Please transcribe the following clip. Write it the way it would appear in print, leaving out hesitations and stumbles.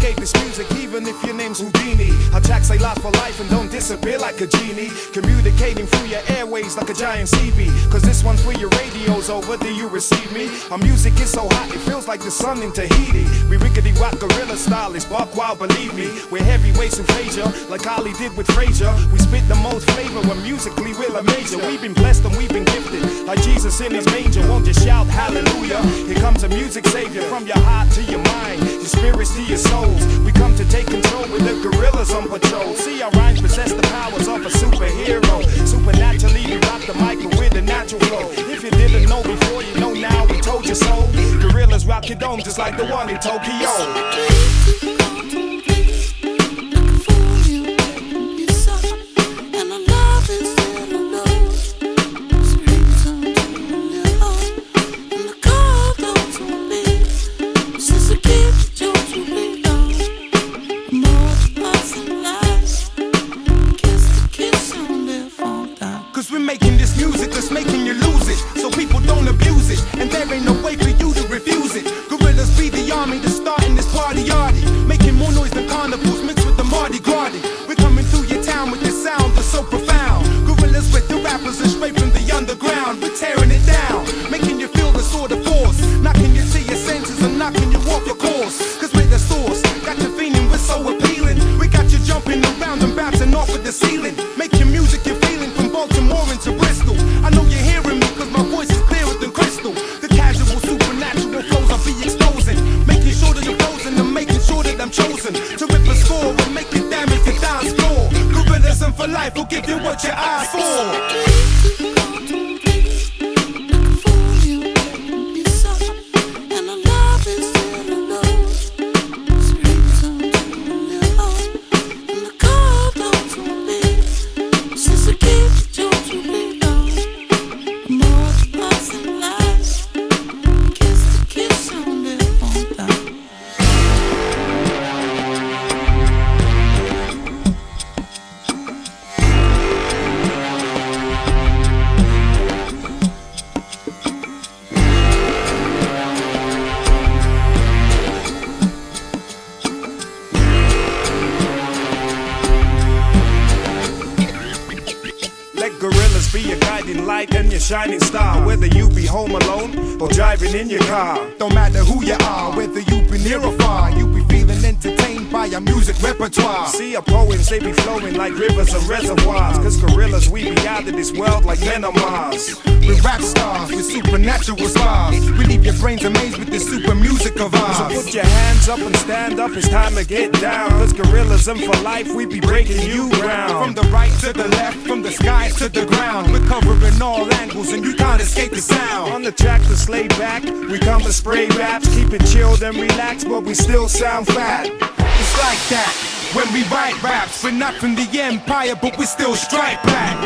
escape this music even if your name's Houdini. Our tracks they last for life and don't disappear like a genie, communicating through your airwaves like a giant CV. Cause this one's for your radios, over, do you receive me? Our music is so hot, it feels like the sun in Tahiti. We rickety-rock gorilla style, it's buck wild, believe me. We're heavyweights in Frasier, like Ali did with Frasier. We spit the most flavor when musically we're a major. We've been blessed and we've been gifted, like Jesus in his manger. Won't you shout hallelujah? Here comes a music savior, from your heart to your mind, your spirits to your souls. We come to take control with the gorillas on patrol. See, our rhymes possess the powers of a superhero. Supernaturally we rock the mic with a natural flow. If you didn't know before, you know now, we told you so. Gorillas rock your dome just like the one in Tokyo. Cause we're making this music that's making you lose it, so people don't abuse it, and there ain't no way for you to refuse it. Gorillas be the army that's starting this party yardy, making more noise than carnivals mixed with the Mardi Gras. We're coming through your town with this sound that's so profound. Gorillas with the rappers and straight from the underground. We're tearing it down, making you feel the sort of force, knocking you to your senses and knocking you off your course. Cause we're the source, got you feeling, we're so appealing. We got you jumping around and bouncing off of the ceiling, making music you're feeling from Baltimore into Bristol. I know you're hearing me cause my voice is clearer than crystal. The casual supernatural flows I'll be exposing, making sure that you're frozen and making sure that I'm chosen to rip a score and make it damage the dance floor. Gorillism for life will give you what your eyes for. Gorillas be your guiding light and your shining star, whether you be home alone or driving in your car. Don't matter who you are, whether you be near or far, you be feeling entertained by our music repertoire. See, our poems, they be flowing like rivers and reservoirs, cause gorillas, we be out of this world like men on Mars. We're rap stars with supernatural stars. We leave your brains amazed with this super music of ours. So put your hands up and stand up, it's time to get down, cause gorillism for life, we be breaking you ground. From the right to the left, from the skies to the ground, we're covering all angles and you can't escape the sound. On the track that's laid back, we come to spray raps, keep it chilled and relaxed, but we still sound fat. It's like that when we write raps. We're not from the empire, but we still strike back.